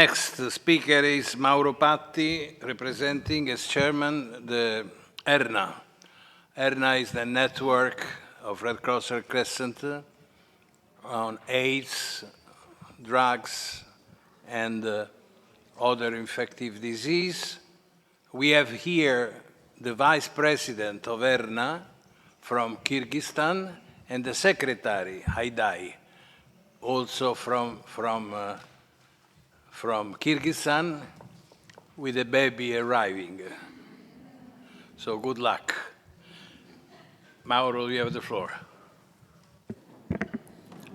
next speaker is Mauro Patti, representing as chairman the ERNA. ERNA is the network of Red Cross Red Crescent on AIDS, drugs, and other infective disease. We have here the vice president of ERNA from Kyrgyzstan and the secretary, Haidai, also from Kyrgyzstan, with a baby arriving. So good luck. Mauro, you have the floor.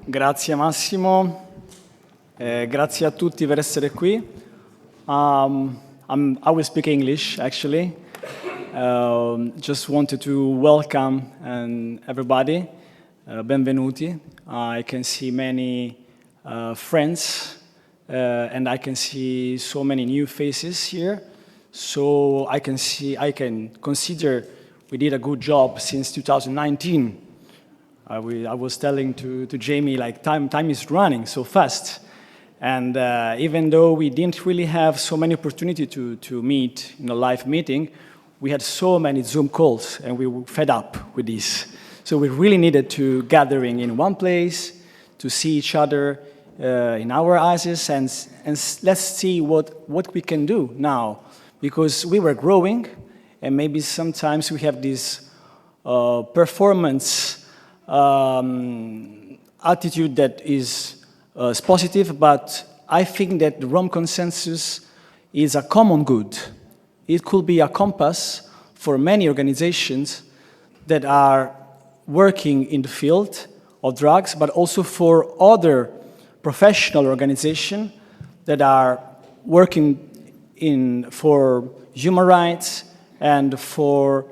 Grazie Massimo, grazie a tutti per essere qui. I will speak English actually. Just wanted to welcome everybody. Benvenuti. I can see many friends and I can see so many new faces here. So I can consider we did a good job since 2019. I was telling to Jamie, like, time is running so fast. And even though we didn't really have so many opportunity to meet in a live meeting, we had so many Zoom calls and we were fed up with this. So we really needed to gathering in one place, to see each other in our eyes, and let's see what we can do now. Because we were growing, and maybe sometimes we have this performance attitude that is positive, but I think that the Rome consensus is a common good. It could be a compass for many organizations that are working in the field of drugs, but also for other professional organizations that are working for human rights and for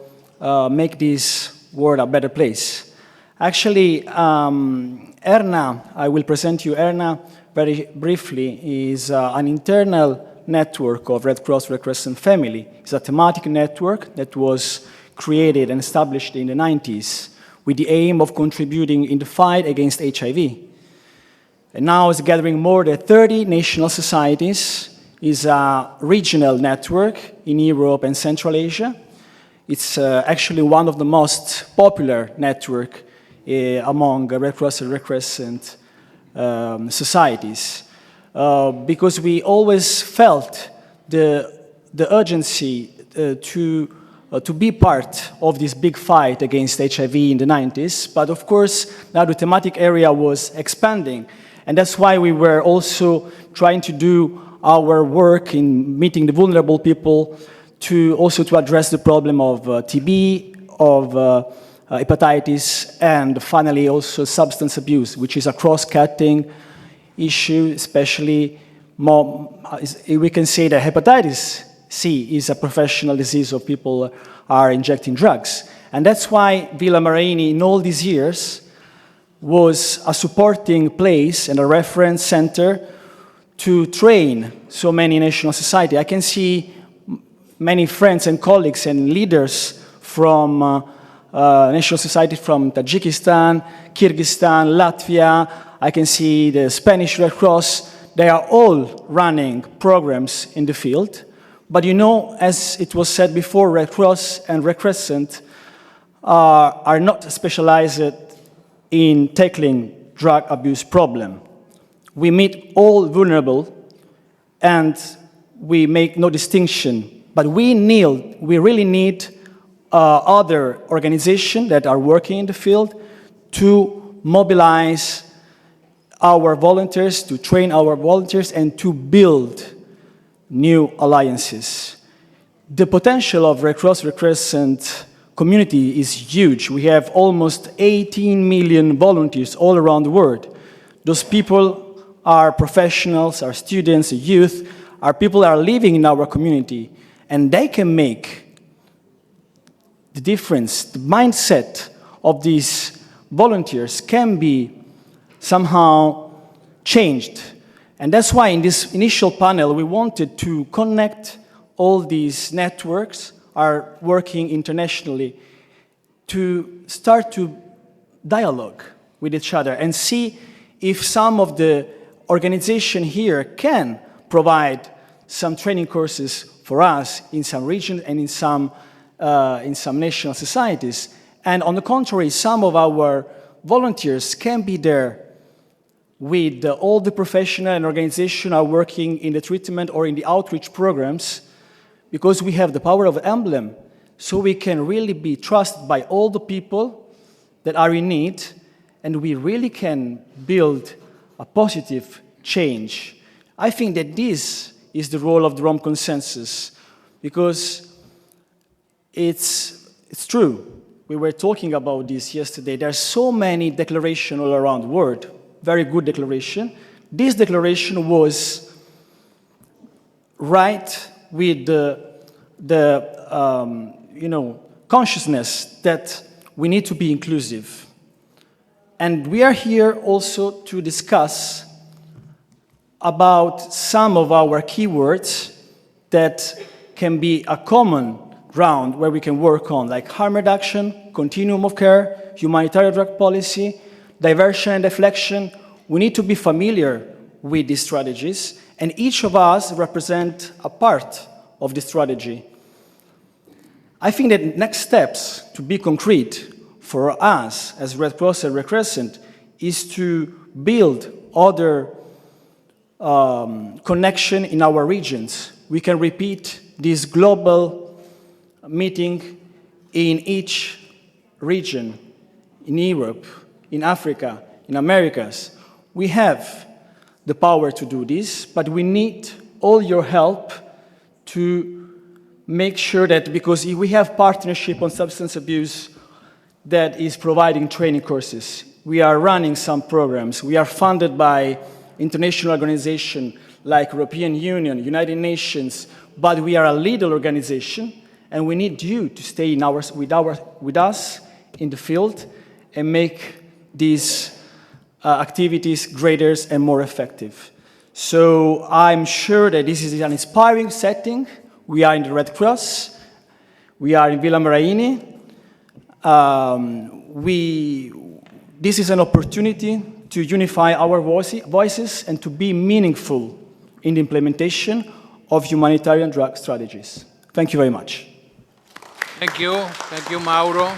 make this world a better place. Actually, ERNA, I will present you ERNA very briefly, is an internal network of Red Cross Red Crescent family. It's a thematic network that was created and established in the 90s with the aim of contributing in the fight against HIV. And now it's gathering more than 30 national societies. It's a regional network in Europe and Central Asia. It's actually one of the most popular networks among Red Cross and Red Crescent societies, because we always felt the urgency to be part of this big fight against HIV in the 90s. But of course, now the thematic area was expanding, and that's why we were also trying to do our work in meeting the vulnerable people to address the problem of TB, of hepatitis, and finally also substance abuse, which is a cross-cutting issue, especially we can say that hepatitis C is a professional disease of people are injecting drugs. And that's why Villa Marini in all these years was a supporting place and a reference center to train so many national society. I can see many friends and colleagues and leaders from national society from Tajikistan, Kyrgyzstan, Latvia. I can see the Spanish Red Cross. They are all running programs in the field. But you know, as it was said before, Red Cross and Red Crescent are not specialized in tackling drug abuse problem. We meet all vulnerable and we make no distinction. But we really need other organizations that are working in the field to mobilize our volunteers, to train our volunteers, and to build new alliances. The potential of Red Cross Red Crescent community is huge. We have almost 18 million volunteers all around the world. Those people are professionals, are students, youth, are people that are living in our community, and they can make the difference. The mindset of these volunteers can be somehow changed. And that's why in this initial panel, we wanted to connect all these networks are working internationally to start to dialogue with each other and see if some of the organizations here can provide some training courses for us in some regions and in some national societies. And on the contrary, some of our volunteers can be there with all the professional and organizations are working in the treatment or in the outreach programs, because we have the power of emblem, so we can really be trusted by all the people that are in need, and we really can build a positive change. I think that this is the role of the Rome Consensus, because it's true. We were talking about this yesterday. There are so many declarations all around the world, very good declaration. This declaration was right with the consciousness that we need to be inclusive. And we are here also to discuss about some of our keywords that can be a common ground where we can work on, like harm reduction, continuum of care, humanitarian drug policy, diversion and deflection. We need to be familiar with these strategies, and each of us represent a part of the strategy. I think that next steps to be concrete for us as Red Cross and Red Crescent is to build other connection in our regions. We can repeat this global meeting in each region, in Europe, in Africa, in Americas. We have the power to do this, but we need all your help to make sure that, because we have partnership on substance abuse that is providing training courses. We are running some programs. We are funded by international organizations like European Union, United Nations, but we are a little organization, and we need you to stay with us in the field and make these activities greater and more effective. So I'm sure that this is an inspiring setting. We are in the Red Cross. We are in Villa Maraini. This is an opportunity to unify our voices and to be meaningful in the implementation of humanitarian drug strategies. Thank you very much. Thank you. Thank you, Mauro.